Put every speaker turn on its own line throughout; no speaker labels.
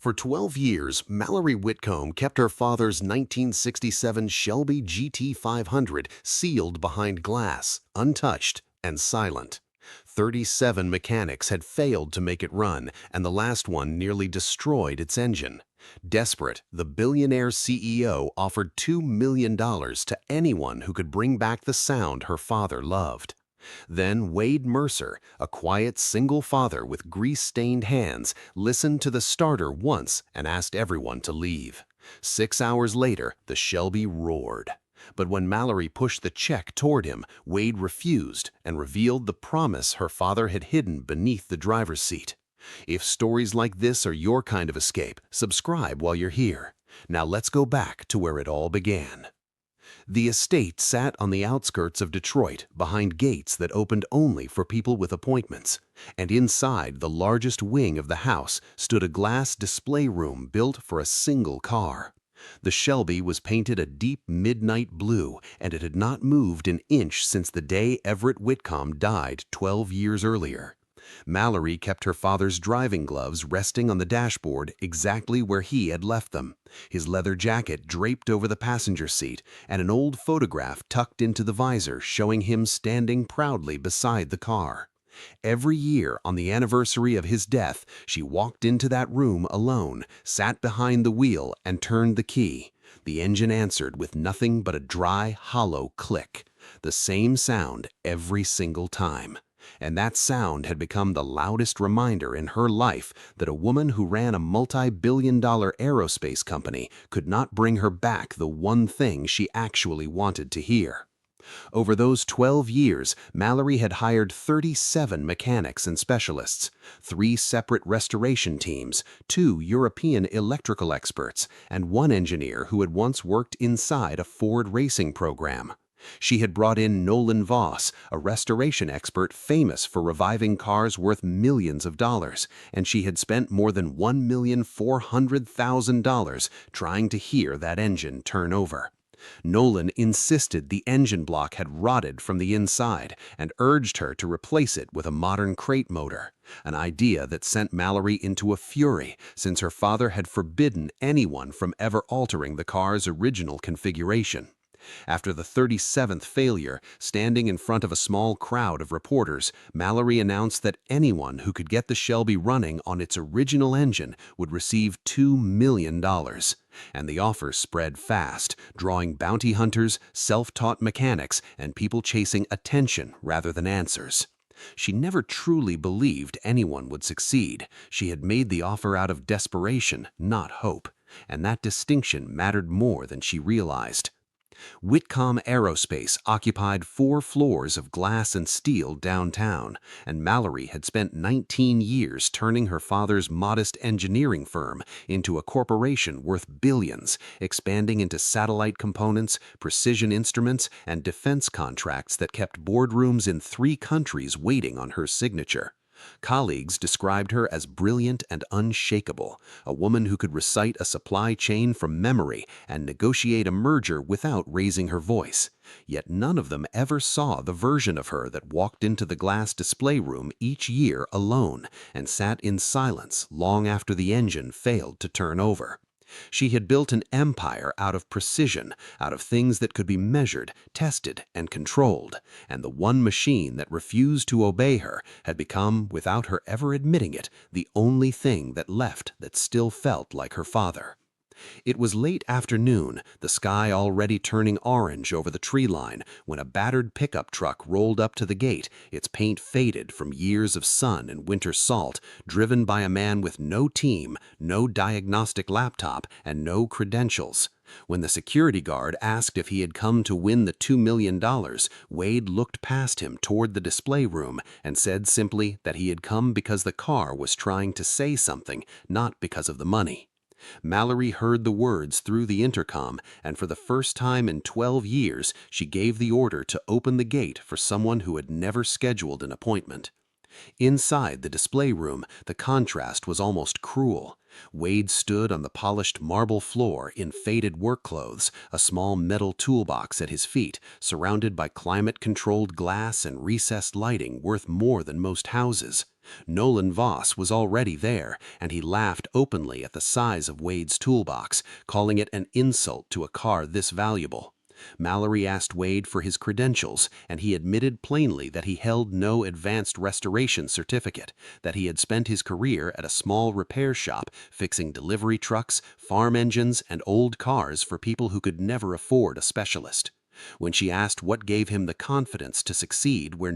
For 12 years, Mallory Whitcomb kept her father's 1967 Shelby GT 500 sealed behind glass, untouched and silent. 37 mechanics had failed to make it run, and the last one nearly destroyed its engine. Desperate, the billionaire CEO offered $2 million to anyone who could bring back the sound her father loved. Then Wade Mercer, a quiet single father with grease-stained hands, listened to the starter once and asked everyone to leave. 6 hours later, the Shelby roared. But when Mallory pushed the check toward him, Wade refused and revealed the promise her father had hidden beneath the driver's seat. If stories like this are your kind of escape, subscribe while you're here. Now let's go back to where it all began. The estate sat on the outskirts of Detroit, behind gates that opened only for people with appointments. And inside the largest wing of the house stood a glass display room built for a single car. The Shelby was painted a deep midnight blue, and it had not moved an inch since the day Everett Whitcomb died 12 years earlier. Mallory kept her father's driving gloves resting on the dashboard exactly where he had left them, his leather jacket draped over the passenger seat, and an old photograph tucked into the visor showing him standing proudly beside the car. Every year on the anniversary of his death, she walked into that room alone, sat behind the wheel, and turned the key. The engine answered with nothing but a dry, hollow click, the same sound every single time. And that sound had become the loudest reminder in her life that a woman who ran a multi-billion-dollar aerospace company could not bring her back the one thing she actually wanted to hear. Over those 12 years, Mallory had hired 37 mechanics and specialists, 3 separate restoration teams, 2 European electrical experts, and 1 engineer who had once worked inside a Ford racing program. She had brought in Nolan Voss, a restoration expert famous for reviving cars worth millions of dollars, and she had spent more than $1,400,000 trying to hear that engine turn over. Nolan insisted the engine block had rotted from the inside and urged her to replace it with a modern crate motor, an idea that sent Mallory into a fury since her father had forbidden anyone from ever altering the car's original configuration. After the 37th failure, standing in front of a small crowd of reporters, Mallory announced that anyone who could get the Shelby running on its original engine would receive $2 million. And the offer spread fast, drawing bounty hunters, self-taught mechanics, and people chasing attention rather than answers. She never truly believed anyone would succeed. She had made the offer out of desperation, not hope. And that distinction mattered more than she realized. Whitcomb Aerospace occupied 4 floors of glass and steel downtown, and Mallory had spent 19 years turning her father's modest engineering firm into a corporation worth billions, expanding into satellite components, precision instruments, and defense contracts that kept boardrooms in 3 countries waiting on her signature. Colleagues described her as brilliant and unshakable, a woman who could recite a supply chain from memory and negotiate a merger without raising her voice. Yet none of them ever saw the version of her that walked into the glass display room each year alone and sat in silence long after the engine failed to turn over. She had built an empire out of precision, out of things that could be measured, tested, and controlled, and the one machine that refused to obey her had become, without her ever admitting it, the only thing that left that still felt like her father. It was late afternoon, the sky already turning orange over the tree line, when a battered pickup truck rolled up to the gate, its paint faded from years of sun and winter salt, driven by a man with no team, no diagnostic laptop, and no credentials. When the security guard asked if he had come to win the $2 million, Wade looked past him toward the display room and said simply that he had come because the car was trying to say something, not because of the money. Mallory heard the words through the intercom, and for the first time in 12 years, she gave the order to open the gate for someone who had never scheduled an appointment. Inside the display room, the contrast was almost cruel. Wade stood on the polished marble floor in faded work clothes, a small metal toolbox at his feet, surrounded by climate-controlled glass and recessed lighting worth more than most houses. Nolan Voss was already there, and he laughed openly at the size of Wade's toolbox, calling it an insult to a car this valuable. Mallory asked Wade for his credentials, and he admitted plainly that he held no advanced restoration certificate, that he had spent his career at a small repair shop fixing delivery trucks, farm engines, and old cars for people who could never afford a specialist. When she asked what gave him the confidence to succeed where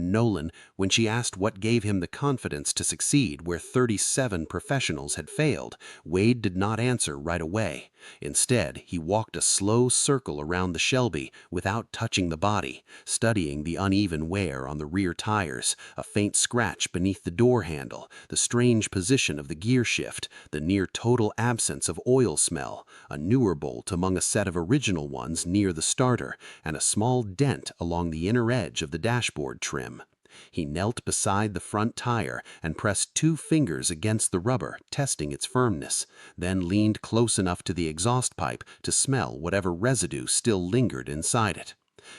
37 professionals had failed, Wade did not answer right away. Instead, he walked a slow circle around the Shelby without touching the body, studying the uneven wear on the rear tires, a faint scratch beneath the door handle, the strange position of the gear shift, the near-total absence of oil smell, a newer bolt among a set of original ones near the starter, and a small dent along the inner edge of the dashboard trim. He knelt beside the front tire and pressed 2 fingers against the rubber, testing its firmness, then leaned close enough to the exhaust pipe to smell whatever residue still lingered inside it.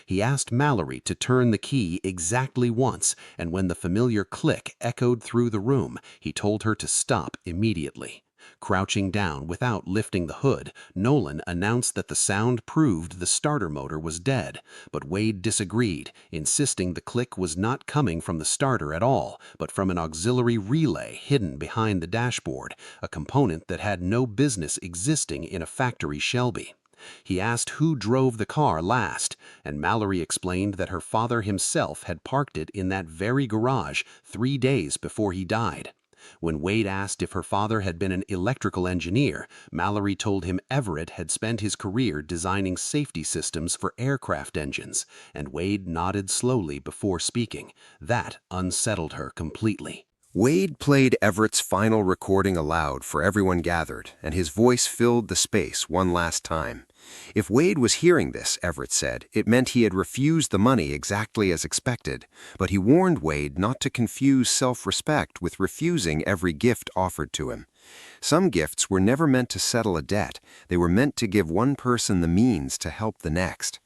He asked Mallory to turn the key exactly once, and when the familiar click echoed through the room, he told her to stop immediately. Crouching down without lifting the hood, Nolan announced that the sound proved the starter motor was dead, but Wade disagreed, insisting the click was not coming from the starter at all, but from an auxiliary relay hidden behind the dashboard, a component that had no business existing in a factory Shelby. He asked who drove the car last, and Mallory explained that her father himself had parked it in that very garage 3 days before he died. When Wade asked if her father had been an electrical engineer, Mallory told him Everett had spent his career designing safety systems for aircraft engines, and Wade nodded slowly before speaking. That unsettled her completely.
Wade played Everett's final recording aloud for everyone gathered, and his voice filled the space one last time. If Wade was hearing this, Everett said, it meant he had refused the money exactly as expected, but he warned Wade not to confuse self-respect with refusing every gift offered to him. Some gifts were never meant to settle a debt. They were meant to give one person the means to help the next.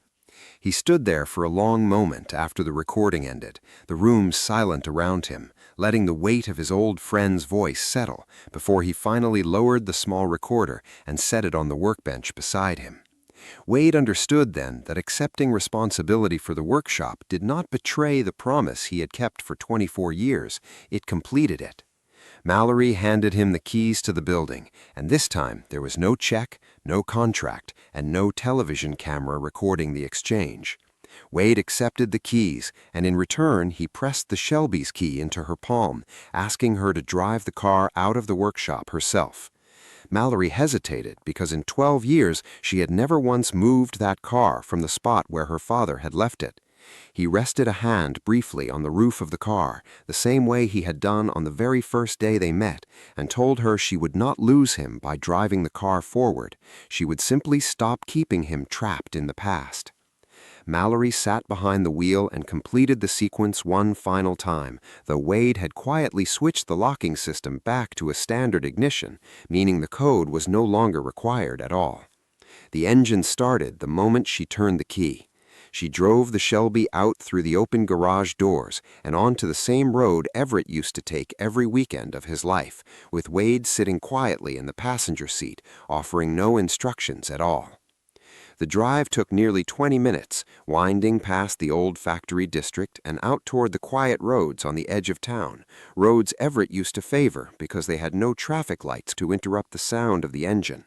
He stood there for a long moment after the recording ended, the room silent around him, letting the weight of his old friend's voice settle before he finally lowered the small recorder and set it on the workbench beside him. Wade understood then that accepting responsibility for the workshop did not betray the promise he had kept for 24 years, it completed it. Mallory handed him the keys to the building, and this time there was no check, no contract, and no television camera recording the exchange. Wade accepted the keys, and in return he pressed the Shelby's key into her palm, asking her to drive the car out of the workshop herself. Mallory hesitated because in 12 years she had never once moved that car from the spot where her father had left it. He rested a hand briefly on the roof of the car, the same way he had done on the very first day they met, and told her she would not lose him by driving the car forward. She would simply stop keeping him trapped in the past. Mallory sat behind the wheel and completed the sequence one final time, though Wade had quietly switched the locking system back to a standard ignition, meaning the code was no longer required at all. The engine started the moment she turned the key. She drove the Shelby out through the open garage doors and onto the same road Everett used to take every weekend of his life, with Wade sitting quietly in the passenger seat, offering no instructions at all. The drive took nearly 20 minutes, winding past the old factory district and out toward the quiet roads on the edge of town, roads Everett used to favor because they had no traffic lights to interrupt the sound of the engine.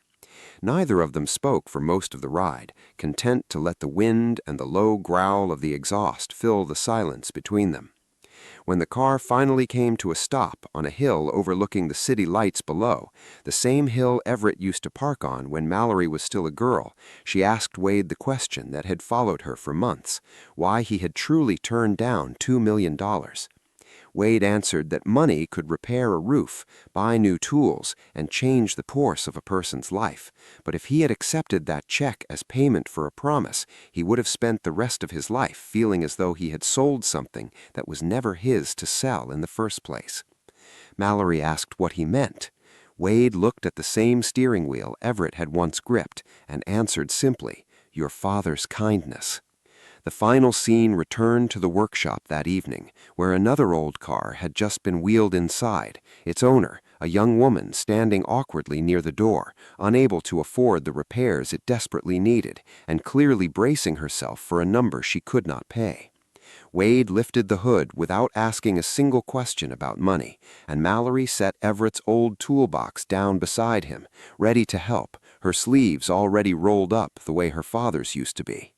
Neither of them spoke for most of the ride, content to let the wind and the low growl of the exhaust fill the silence between them. When the car finally came to a stop on a hill overlooking the city lights below, the same hill Everett used to park on when Mallory was still a girl, she asked Wade the question that had followed her for months, why he had truly turned down $2 million. Wade answered that money could repair a roof, buy new tools, and change the course of a person's life, but if he had accepted that check as payment for a promise, he would have spent the rest of his life feeling as though he had sold something that was never his to sell in the first place. Mallory asked what he meant. Wade looked at the same steering wheel Everett had once gripped and answered simply, "Your father's kindness." The final scene returned to the workshop that evening, where another old car had just been wheeled inside, its owner, a young woman, standing awkwardly near the door, unable to afford the repairs it desperately needed, and clearly bracing herself for a number she could not pay. Wade lifted the hood without asking a single question about money, and Mallory set Everett's old toolbox down beside him, ready to help, her sleeves already rolled up the way her father's used to be.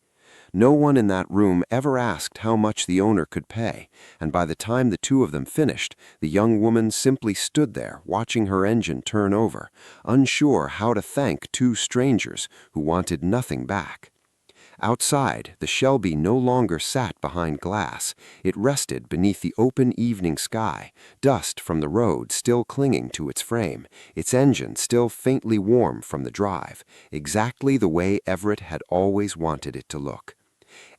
No one in that room ever asked how much the owner could pay, and by the time the two of them finished, the young woman simply stood there watching her engine turn over, unsure how to thank two strangers who wanted nothing back. Outside, the Shelby no longer sat behind glass. It rested beneath the open evening sky, dust from the road still clinging to its frame, its engine still faintly warm from the drive, exactly the way Everett had always wanted it to look.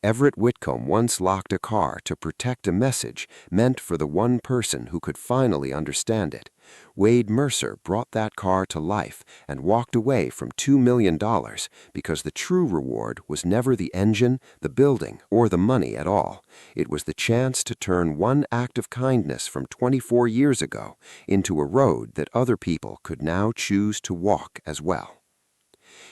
Everett Whitcomb once locked a car to protect a message meant for the one person who could finally understand it. Wade Mercer brought that car to life and walked away from $2 million because the true reward was never the engine, the building, or the money at all. It was the chance to turn one act of kindness from 24 years ago into a road that other people could now choose to walk as well.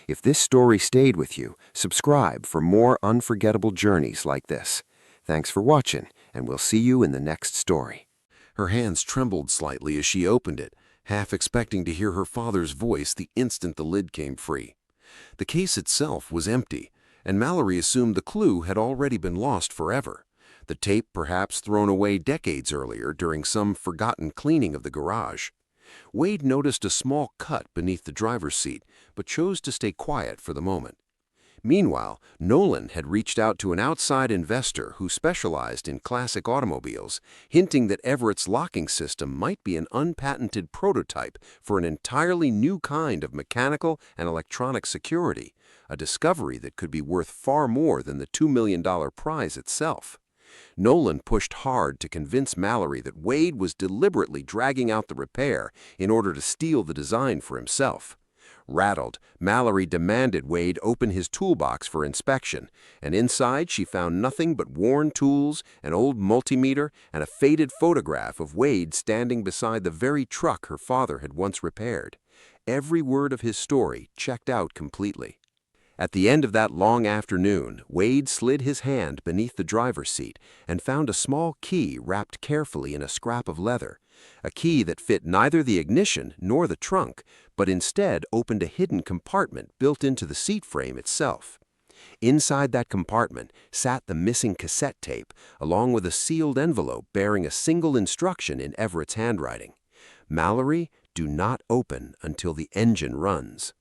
If this story stayed with you, subscribe for more unforgettable journeys like this. Thanks for watching, and we'll see you in the next story.
Her hands trembled slightly as she opened it, half expecting to hear her father's voice the instant the lid came free. The case itself was empty, and Mallory assumed the clue had already been lost forever. The tape perhaps thrown away decades earlier during some forgotten cleaning of the garage. Wade noticed a small cut beneath the driver's seat, but chose to stay quiet for the moment. Meanwhile, Nolan had reached out to an outside investor who specialized in classic automobiles, hinting that Everett's locking system might be an unpatented prototype for an entirely new kind of mechanical and electronic security, a discovery that could be worth far more than the $2 million prize itself. Nolan pushed hard to convince Mallory that Wade was deliberately dragging out the repair in order to steal the design for himself. Rattled, Mallory demanded Wade open his toolbox for inspection, and inside she found nothing but worn tools, an old multimeter, and a faded photograph of Wade standing beside the very truck her father had once repaired. Every word of his story checked out completely. At the end of that long afternoon, Wade slid his hand beneath the driver's seat and found a small key wrapped carefully in a scrap of leather, a key that fit neither the ignition nor the trunk, but instead opened a hidden compartment built into the seat frame itself. Inside that compartment sat the missing cassette tape, along with a sealed envelope bearing a single instruction in Everett's handwriting. "Mallory, do not open until the engine runs."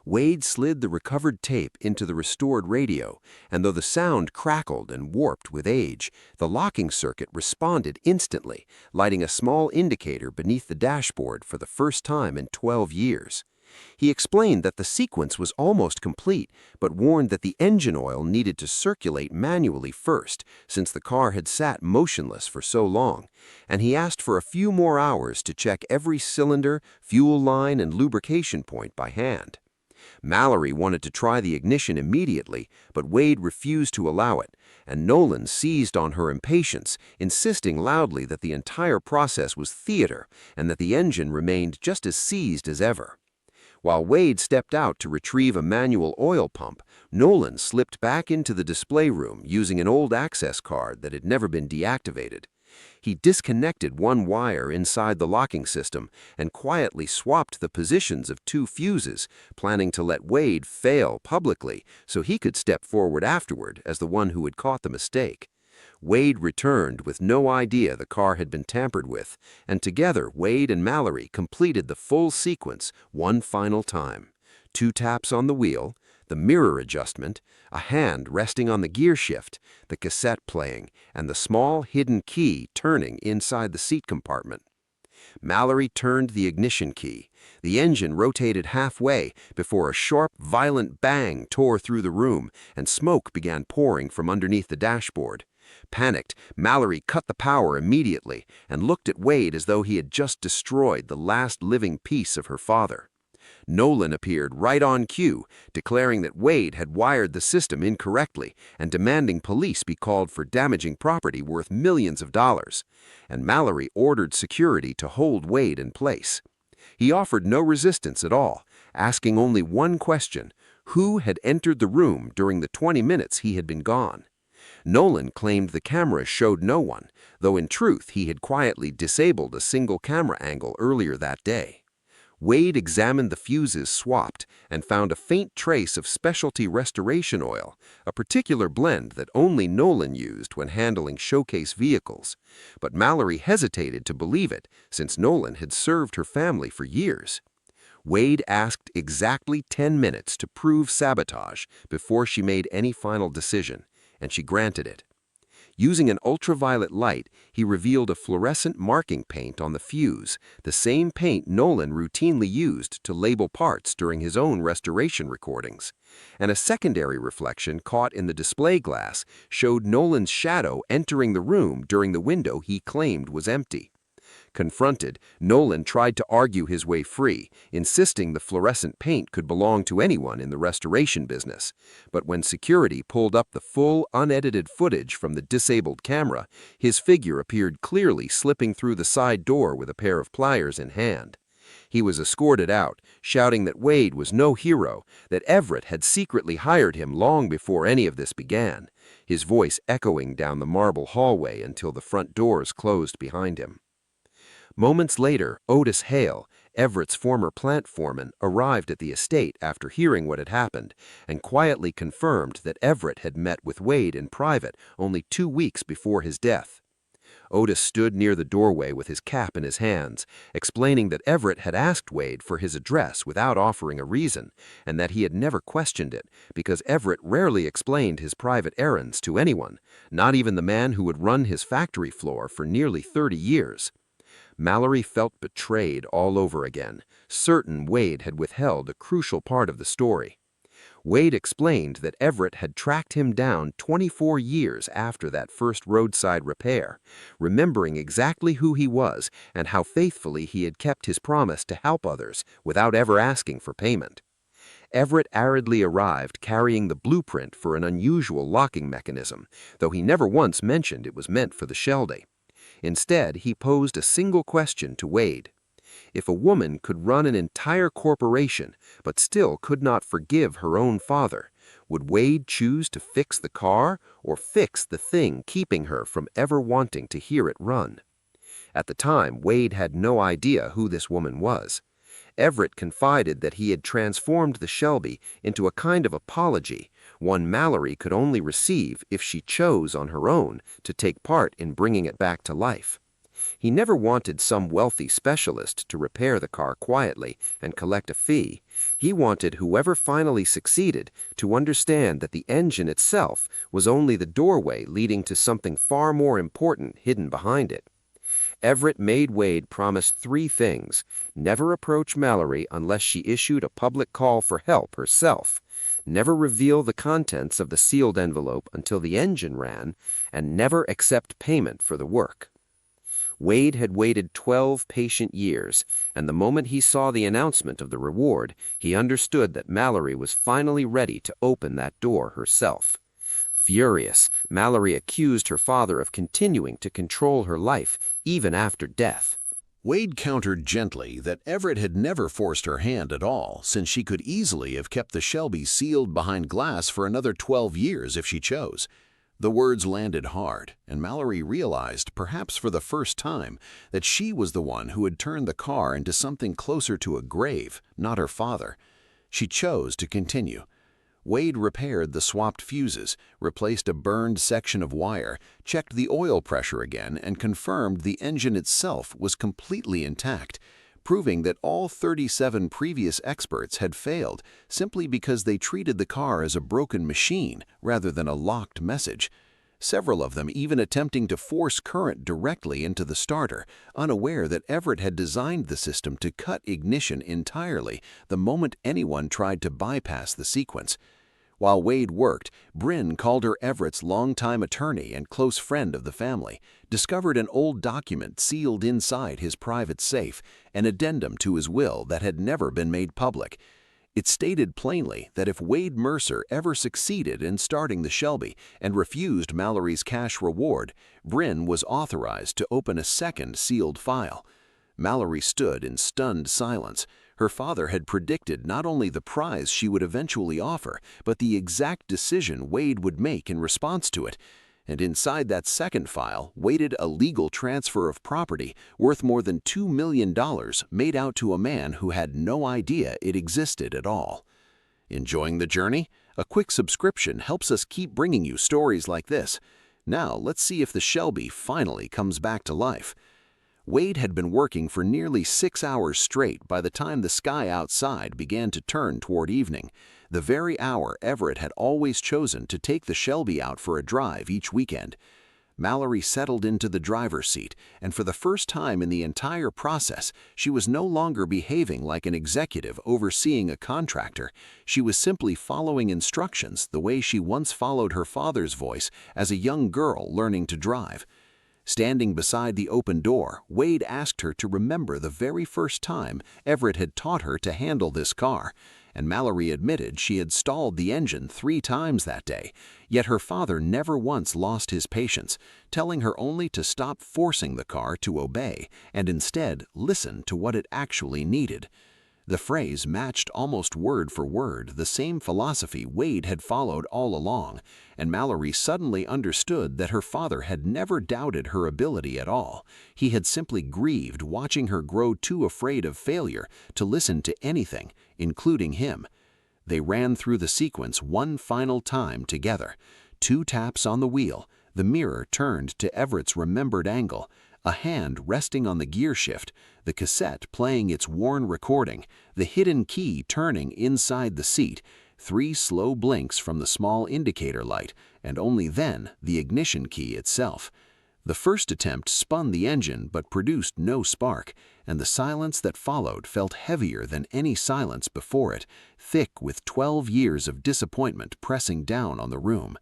Wade slid the recovered tape into the restored radio, and though the sound crackled and warped with age, the locking circuit responded instantly, lighting a small indicator beneath the dashboard for the first time in 12 years. He explained that the sequence was almost complete, but warned that the engine oil needed to circulate manually first, since the car had sat motionless for so long, and he asked for a few more hours to check every cylinder, fuel line, and lubrication point by hand. Mallory wanted to try the ignition immediately, but Wade refused to allow it, and Nolan seized on her impatience, insisting loudly that the entire process was theater and that the engine remained just as seized as ever. While Wade stepped out to retrieve a manual oil pump, Nolan slipped back into the display room using an old access card that had never been deactivated. He disconnected one wire inside the locking system and quietly swapped the positions of two fuses, planning to let Wade fail publicly so he could step forward afterward as the one who had caught the mistake. Wade returned with no idea the car had been tampered with, and together Wade and Mallory completed the full sequence one final time. 2 taps on the wheel, the mirror adjustment, a hand resting on the gear shift, the cassette playing, and the small hidden key turning inside the seat compartment. Mallory turned the ignition key. The engine rotated halfway before a sharp, violent bang tore through the room, and smoke began pouring from underneath the dashboard.
Panicked, Mallory cut the power immediately and looked at Wade as though he had just destroyed the last living piece of her father. Nolan appeared right on cue, declaring that Wade had wired the system incorrectly and demanding police be called for damaging property worth millions of dollars. And Mallory ordered security to hold Wade in place. He offered no resistance at all, asking only one question: who had entered the room during the 20 minutes he had been gone? Nolan claimed the cameras showed no one, though in truth he had quietly disabled a single camera angle earlier that day. Wade examined the fuses swapped and found a faint trace of specialty restoration oil, a particular blend that only Nolan used when handling showcase vehicles. But Mallory hesitated to believe it, since Nolan had served her family for years. Wade asked exactly 10 minutes to prove sabotage before she made any final decision, and she granted it. Using an ultraviolet light, he revealed a fluorescent marking paint on the fuse, the same paint Nolan routinely used to label parts during his own restoration recordings. And a secondary reflection caught in the display glass showed Nolan's shadow entering the room during the window he claimed was empty. Confronted, Nolan tried to argue his way free, insisting the fluorescent paint could belong to anyone in the restoration business. But when security pulled up the full, unedited footage from the disabled camera, his figure appeared clearly slipping through the side door with a pair of pliers in hand. He was escorted out, shouting that Wade was no hero, that Everett had secretly hired him long before any of this began, his voice echoing down the marble hallway until the front doors closed behind him. Moments later, Otis Hale, Everett's former plant foreman, arrived at the estate after hearing what had happened and quietly confirmed that Everett had met with Wade in private only 2 weeks before his death. Otis stood near the doorway with his cap in his hands, explaining that Everett had asked Wade for his address without offering a reason, and that he had never questioned it because Everett rarely explained his private errands to anyone, not even the man who would run his factory floor for nearly 30 years. Mallory felt betrayed all over again, certain Wade had withheld a crucial part of the story. Wade explained that Everett had tracked him down 24 years after that first roadside repair, remembering exactly who he was and how faithfully he had kept his promise to help others without ever asking for payment. Everett aridly arrived carrying the blueprint for an unusual locking mechanism, though he never once mentioned it was meant for the Shelby. Instead, he posed a single question to Wade. If a woman could run an entire corporation but still could not forgive her own father, would Wade choose to fix the car or fix the thing keeping her from ever wanting to hear it run? At the time, Wade had no idea who this woman was. Everett confided that he had transformed the Shelby into a kind of apology, one Mallory could only receive if she chose on her own to take part in bringing it back to life. He never wanted some wealthy specialist to repair the car quietly and collect a fee. He wanted whoever finally succeeded to understand that the engine itself was only the doorway leading to something far more important hidden behind it. Everett made Wade promise 3 things: never approach Mallory unless she issued a public call for help herself, never reveal the contents of the sealed envelope until the engine ran, and never accept payment for the work. Wade had waited 12 patient years, and the moment he saw the announcement of the reward, he understood that Mallory was finally ready to open that door herself. Furious, Mallory accused her father of continuing to control her life even after death.
Wade countered gently that Everett had never forced her hand at all, since she could easily have kept the Shelby sealed behind glass for another 12 years if she chose. The words landed hard, and Mallory realized, perhaps for the first time, that she was the one who had turned the car into something closer to a grave, not her father. She chose to continue. Wade repaired the swapped fuses, replaced a burned section of wire, checked the oil pressure again, and confirmed the engine itself was completely intact, proving that all 37 previous experts had failed simply because they treated the car as a broken machine rather than a locked message. Several of them even attempting to force current directly into the starter, unaware that Everett had designed the system to cut ignition entirely the moment anyone tried to bypass the sequence. While Wade worked, Bryn called her Everett's longtime attorney and close friend of the family, discovered an old document sealed inside his private safe, an addendum to his will that had never been made public. It stated plainly that if Wade Mercer ever succeeded in starting the Shelby and refused Mallory's cash reward, Bryn was authorized to open a second sealed file. Mallory stood in stunned silence. Her father had predicted not only the prize she would eventually offer, but the exact decision Wade would make in response to it. And inside that second file waited a legal transfer of property worth more than $2 million made out to a man who had no idea it existed at all. Enjoying the journey? A quick subscription helps us keep bringing you stories like this. Now let's see if the Shelby finally comes back to life. Wade had been working for nearly 6 hours straight by the time the sky outside began to turn toward evening, the very hour Everett had always chosen to take the Shelby out for a drive each weekend. Mallory settled into the driver's seat, and for the first time in the entire process, she was no longer behaving like an executive overseeing a contractor. She was simply following instructions the way she once followed her father's voice as a young girl learning to drive. Standing beside the open door, Wade asked her to remember the very first time Everett had taught her to handle this car, and Mallory admitted she had stalled the engine 3 times that day, yet her father never once lost his patience, telling her only to stop forcing the car to obey and instead listen to what it actually needed. The phrase matched almost word for word the same philosophy Wade had followed all along, and Mallory suddenly understood that her father had never doubted her ability at all. He had simply grieved watching her grow too afraid of failure to listen to anything, including him. They ran through the sequence one final time together. 2 taps on the wheel, the mirror turned to Everett's remembered angle, a hand resting on the gear shift, the cassette playing its worn recording, the hidden key turning inside the seat, 3 slow blinks from the small indicator light, and only then the ignition key itself. The first attempt spun the engine but produced no spark, and the silence that followed felt heavier than any silence before it, thick with 12 years of disappointment pressing down on the room.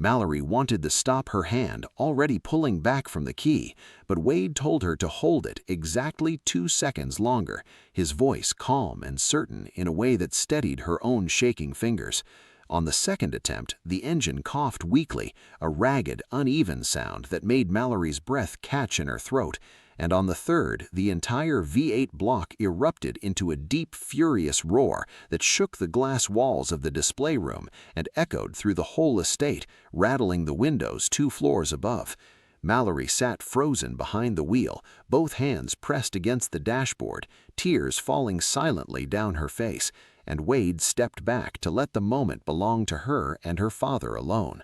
Mallory wanted to stop her hand, already pulling back from the key, but Wade told her to hold it exactly 2 seconds longer, his voice calm and certain in a way that steadied her own shaking fingers. On the second attempt, the engine coughed weakly, a ragged, uneven sound that made Mallory's breath catch in her throat, and on the third, the entire V8 block erupted into a deep, furious roar that shook the glass walls of the display room and echoed through the whole estate, rattling the windows 2 floors above. Mallory sat frozen behind the wheel, both hands pressed against the dashboard, tears falling silently down her face, and Wade stepped back to let the moment belong to her and her father alone.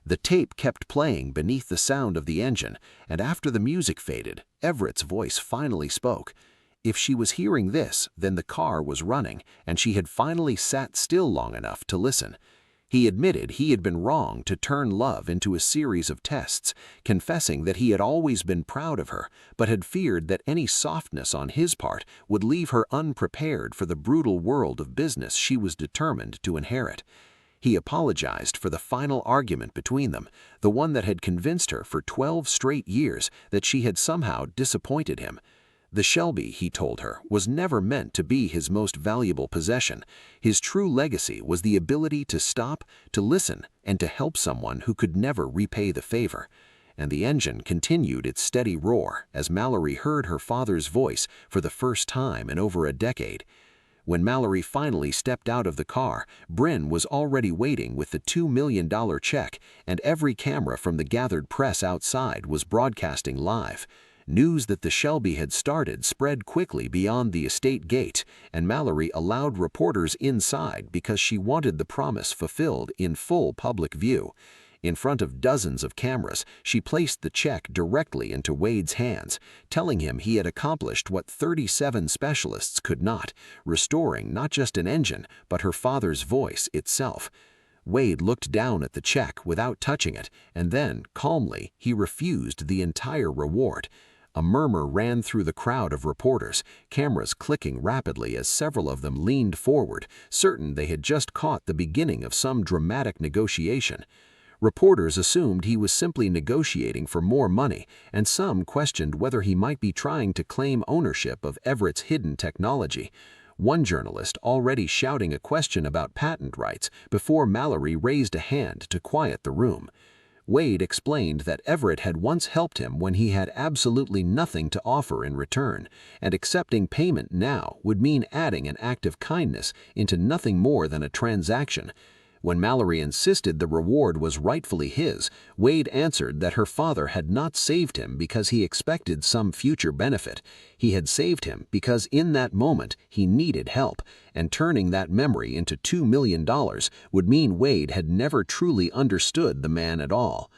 The tape kept playing beneath the sound of the engine, and after the music faded, Everett's voice finally spoke. If she was hearing this, then the car was running, and she had finally sat still long enough to listen. He admitted he had been wrong to turn love into a series of tests, confessing that he had always been proud of her, but had feared that any softness on his part would leave her unprepared for the brutal world of business she was determined to inherit. He apologized for the final argument between them, the one that had convinced her for 12 straight years that she had somehow disappointed him. The Shelby, he told her, was never meant to be his most valuable possession. His true legacy was the ability to stop, to listen, and to help someone who could never repay the favor. And the engine continued its steady roar as Mallory heard her father's voice for the first time in over a decade. When Mallory finally stepped out of the car, Bryn was already waiting with the $2 million check, and every camera from the gathered press outside was broadcasting live. News that the Shelby had started spread quickly beyond the estate gate, and Mallory allowed reporters inside because she wanted the promise fulfilled in full public view. In front of dozens of cameras, she placed the check directly into Wade's hands, telling him he had accomplished what 37 specialists could not, restoring not just an engine, but her father's voice itself. Wade looked down at the check without touching it, and then, calmly, he refused the entire reward.
A murmur ran through the crowd of reporters, cameras clicking rapidly as several of them leaned forward, certain they had just caught the beginning of some dramatic negotiation. Reporters assumed he was simply negotiating for more money, and some questioned whether he might be trying to claim ownership of Everett's hidden technology. One journalist already shouting a question about patent rights before Mallory raised a hand to quiet the room. Wade explained that Everett had once helped him when he had absolutely nothing to offer in return, and accepting payment now would mean adding an act of kindness into nothing more than a transaction. When Mallory insisted the reward was rightfully his, Wade answered that her father had not saved him because he expected some future benefit. He had saved him because in that moment he needed help, and turning that memory into $2 million would mean Wade had never truly understood the man at all.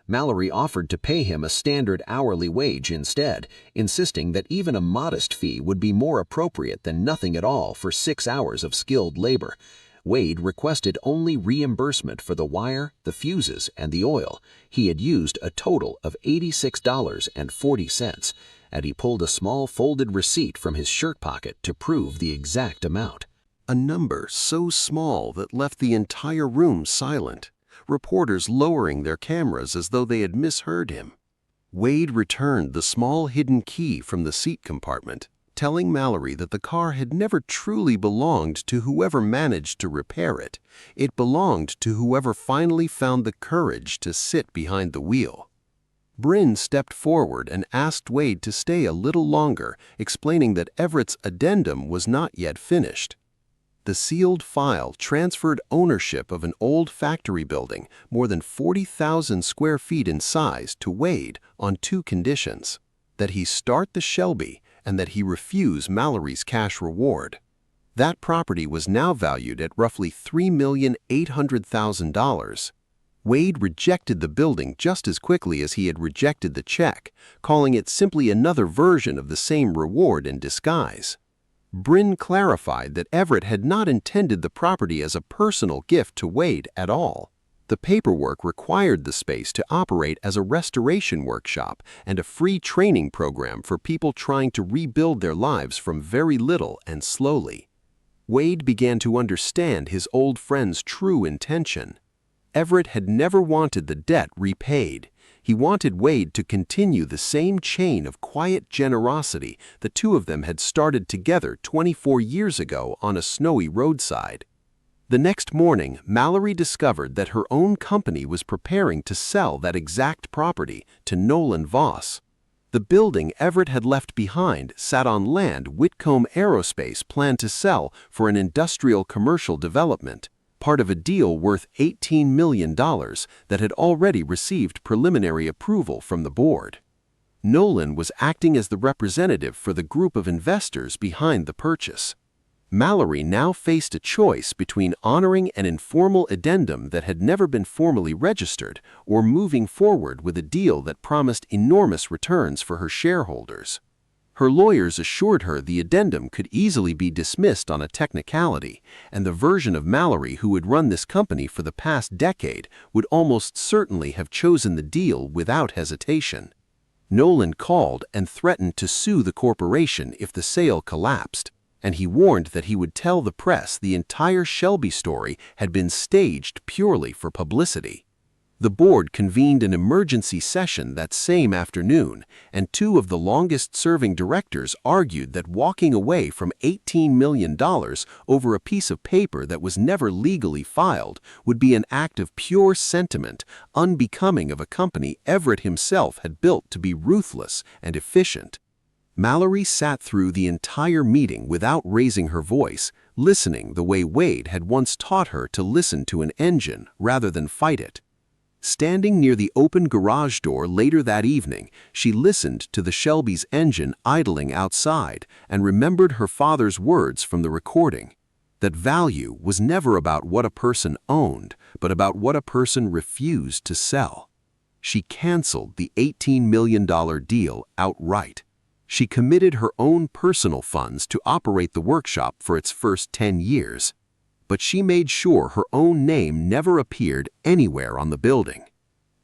Mallory offered to pay him a standard hourly wage instead, insisting that even a modest fee would be more appropriate than nothing at all for 6 hours of skilled labor. Wade requested only reimbursement for the wire, the fuses, and the oil. He had used a total of $86.40, and he pulled a small folded receipt from his shirt pocket to prove the exact amount.
A number so small that left the entire room silent, reporters lowering their cameras as though they had misheard him. Wade returned the small hidden key from the seat compartment, telling Mallory that the car had never truly belonged to whoever managed to repair it. It belonged to whoever finally found the courage to sit behind the wheel. Bryn stepped forward and asked Wade to stay a little longer, explaining that Everett's addendum was not yet finished. The sealed file transferred ownership of an old factory building, more than 40,000 square feet in size, to Wade on 2 conditions: that he start the Shelby and that he refuse Mallory's cash reward. That property was now valued at roughly $3,800,000. Wade rejected the building just as quickly as he had rejected the check, calling it simply another version of the same reward in disguise. Bryn clarified that Everett had not intended the property as a personal gift to Wade at all. The paperwork required the space to operate as a restoration workshop and a free training program for people trying to rebuild their lives from very little and slowly. Wade began to understand his old friend's true intention. Everett had never wanted the debt repaid. He wanted Wade to continue the same chain of quiet generosity the two of them had started together 24 years ago on a snowy roadside. The next morning, Mallory discovered that her own company was preparing to sell that exact property to Nolan Voss. The building Everett had left behind sat on land Whitcomb Aerospace planned to sell for an industrial commercial development, part of a deal worth $18 million that had already received preliminary approval from the board. Nolan was acting as the representative for the group of investors behind the purchase. Mallory now faced a choice between honoring an informal addendum that had never been formally registered or moving forward with a deal that promised enormous returns for her shareholders. Her lawyers assured her the addendum could easily be dismissed on a technicality, and the version of Mallory who had run this company for the past decade would almost certainly have chosen the deal without hesitation. Nolan called and threatened to sue the corporation if the sale collapsed, and he warned that he would tell the press the entire Shelby story had been staged purely for publicity. The board convened an emergency session that same afternoon, and 2 of the longest-serving directors argued that walking away from $18 million over a piece of paper that was never legally filed would be an act of pure sentiment, unbecoming of a company Everett himself had built to be ruthless and efficient. Mallory sat through the entire meeting without raising her voice, listening the way Wade had once taught her to listen to an engine rather than fight it. Standing near the open garage door later that evening, she listened to the Shelby's engine idling outside and remembered her father's words from the recording, that value was never about what a person owned, but about what a person refused to sell. She canceled the $18 million deal outright. She committed her own personal funds to operate the workshop for its first 10 years. But she made sure her own name never appeared anywhere on the building.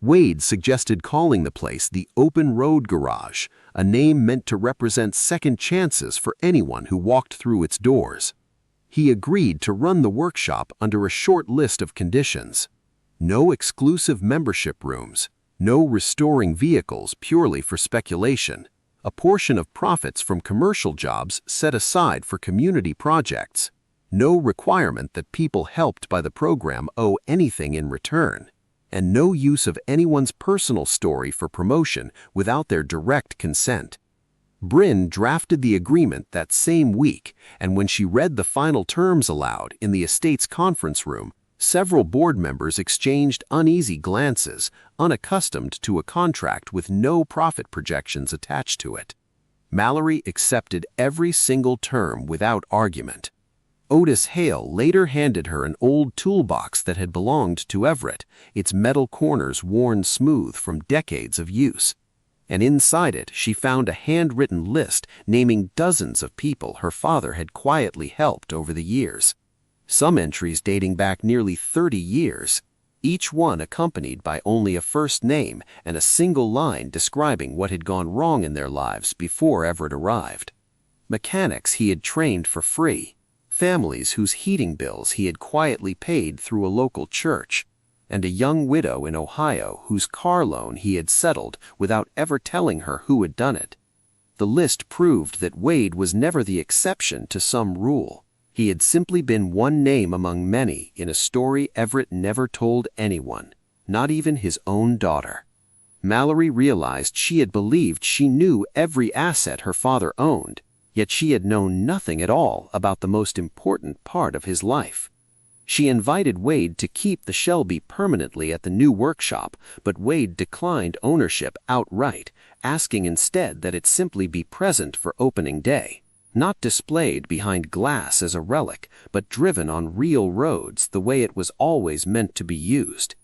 Wade suggested calling the place the Open Road Garage,
a name meant to represent second chances for anyone who walked through its doors. He agreed to run the workshop under a short list of conditions. No exclusive membership rooms, no restoring vehicles purely for speculation, a portion of profits from commercial jobs set aside for community projects, no requirement that people helped by the program owe anything in return, and no use of anyone's personal story for promotion without their direct consent. Bryn drafted the agreement that same week, and when she read the final terms aloud in the estate's conference room, several board members exchanged uneasy glances, unaccustomed to a contract with no profit projections attached to it. Mallory accepted every single term without argument. Otis Hale later handed her an old toolbox that had belonged to Everett, its metal corners worn smooth from decades of use. And inside it she found a handwritten list naming dozens of people her father had quietly helped over the years. Some entries dating back nearly 30 years, each one accompanied by only a first name and a single line describing what had gone wrong in their lives before Everett arrived. Mechanics he had trained for free, families whose heating bills he had quietly paid through a local church, and a young widow in Ohio whose car loan he had settled without ever telling her who had done it. The list proved that Wade was never the exception to some rule. He had simply been one name among many in a story Everett never told anyone, not even his own daughter. Mallory realized she had believed she knew every asset her father owned, yet she had known nothing at all about the most important part of his life. She invited Wade to keep the Shelby permanently at the new workshop, but Wade declined ownership outright, asking instead that it simply be present for opening day, not displayed behind glass as a relic, but driven on real roads the way it was always meant to be used.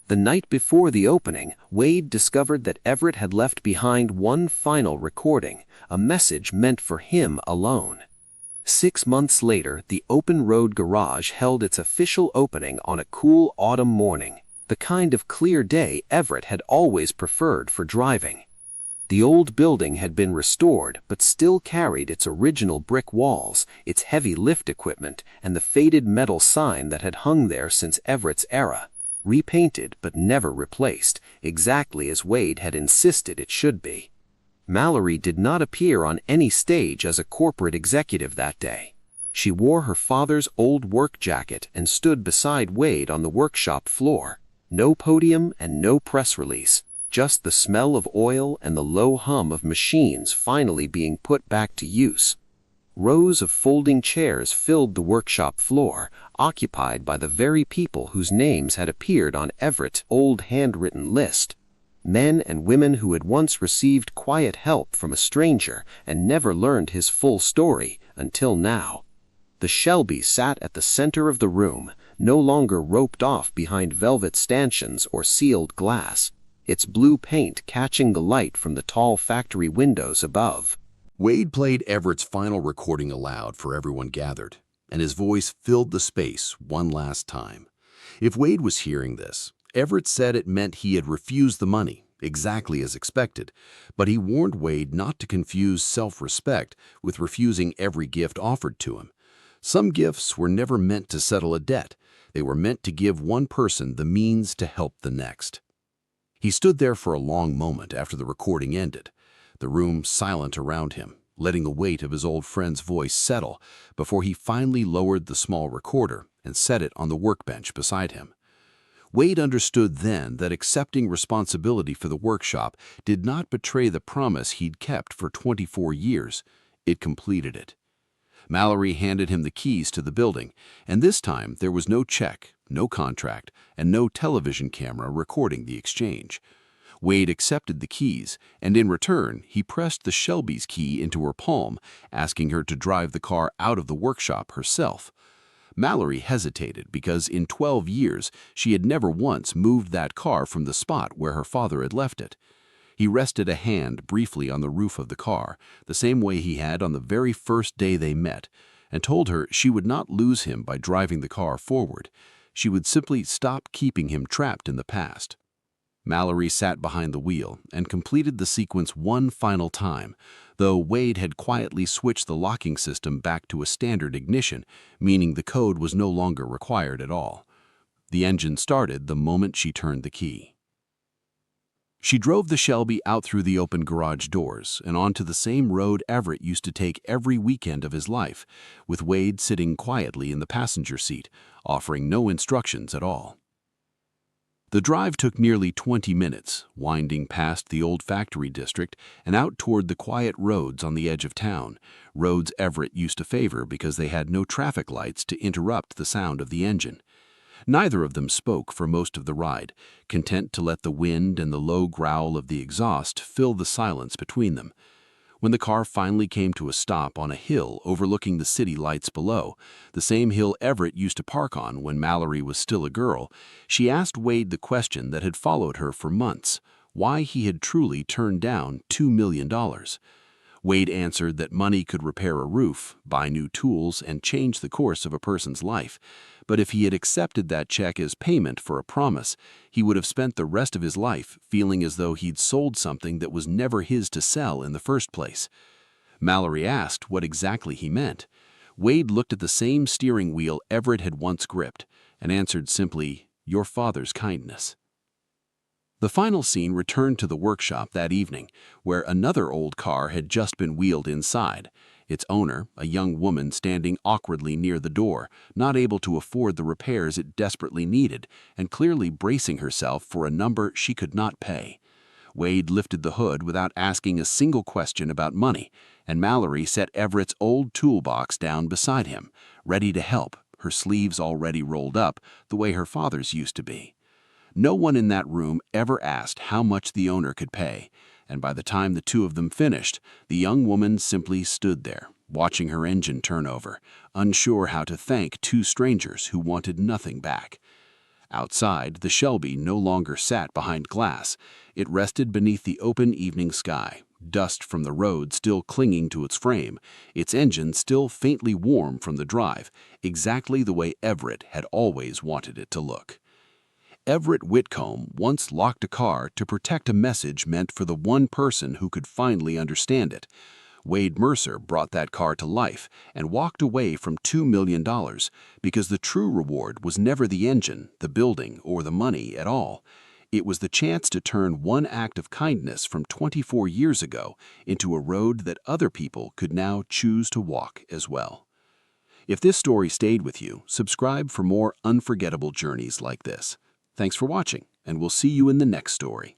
The night before the opening, Wade discovered that Everett had left behind one final recording, a message meant for him alone. 6 months later, the open road garage held its official opening on a cool autumn morning, the kind of clear day Everett had always preferred for driving. The old building had been restored but still carried its original brick walls, its heavy lift equipment, and the faded metal sign that had hung there since Everett's era, repainted but never replaced, exactly as Wade had insisted it should be. Mallory did not appear on any stage as a corporate executive that day. She wore her father's old work jacket and stood beside Wade on the workshop floor. No podium and no press release, just the smell of oil and the low hum of machines finally being put back to use. Rows of folding chairs filled the workshop floor, occupied by the very people whose names had appeared on Everett's old handwritten list. Men and women who had once received quiet help from a stranger and never learned his full story until now. The Shelby sat at the center of the room, no longer roped off behind velvet stanchions or sealed glass, its blue paint catching the light from the tall factory windows above.
Wade played Everett's final recording aloud for everyone gathered, and his voice filled the space one last time. If Wade was hearing this, Everett said it meant he had refused the money, exactly as expected, but he warned Wade not to confuse self-respect with refusing every gift offered to him. Some gifts were never meant to settle a debt. They were meant to give one person the means to help the next. He stood there for a long moment after the recording ended, the room silent around him, letting the weight of his old friend's voice settle before he finally lowered the small recorder and set it on the workbench beside him. Wade understood then that accepting responsibility for the workshop did not betray the promise he'd kept for 24 years. It completed it. Mallory handed him the keys to the building, and this time there was no check, no contract, and no television camera recording the exchange. Wade accepted the keys, and in return, he pressed the Shelby's key into her palm, asking her to drive the car out of the workshop herself. Mallory hesitated because in 12 years she had never once moved that car from the spot where her father had left it. He rested a hand briefly on the roof of the car, the same way he had on the very first day they met, and told her she would not lose him by driving the car forward. She would simply stop keeping him trapped in the past.
Mallory sat behind the wheel and completed the sequence one final time, though Wade had quietly switched the locking system back to a standard ignition, meaning the code was no longer required at all. The engine started the moment she turned the key. She drove the Shelby out through the open garage doors and onto the same road Everett used to take every weekend of his life, with Wade sitting quietly in the passenger seat, offering no instructions at all. The drive took nearly 20 minutes, winding past the old factory district and out toward the quiet roads on the edge of town, roads Everett used to favor because they had no traffic lights to interrupt the sound of the engine. Neither of them spoke for most of the ride, content to let the wind and the low growl of the exhaust fill the silence between them. When the car finally came to a stop on a hill overlooking the city lights below, the same hill Everett used to park on when Mallory was still a girl, she asked Wade the question that had followed her for months: why he had truly turned down $2 million. Wade answered that money could repair a roof, buy new tools, and change the course of a person's life. But if he had accepted that check as payment for a promise, he would have spent the rest of his life feeling as though he'd sold something that was never his to sell in the first place. Mallory asked what exactly he meant. Wade looked at the same steering wheel Everett had once gripped and answered simply, "Your father's kindness." The final scene returned to the workshop that evening, where another old car had just been wheeled inside, its owner, a young woman, standing awkwardly near the door, not able to afford the repairs it desperately needed, and clearly bracing herself for a number she could not pay. Wade lifted the hood without asking a single question about money, and Mallory set Everett's old toolbox down beside him, ready to help, her sleeves already rolled up, the way her father's used to be. No one in that room ever asked how much the owner could pay, and by the time the two of them finished, the young woman simply stood there, watching her engine turn over, unsure how to thank two strangers who wanted nothing back. Outside, the Shelby no longer sat behind glass. It rested beneath the open evening sky, dust from the road still clinging to its frame, its engine still faintly warm from the drive, exactly the way Everett had always wanted it to look. Everett Whitcomb once locked a car to protect a message meant for the one person who could finally understand it. Wade Mercer brought that car to life and walked away from $2 million because the true reward was never the engine, the building, or the money at all. It was the chance to turn one act of kindness from 24 years ago into a road that other people could now choose to walk as well. If this story stayed with you, subscribe for more unforgettable journeys like this. Thanks for watching, and we'll see you in the next story.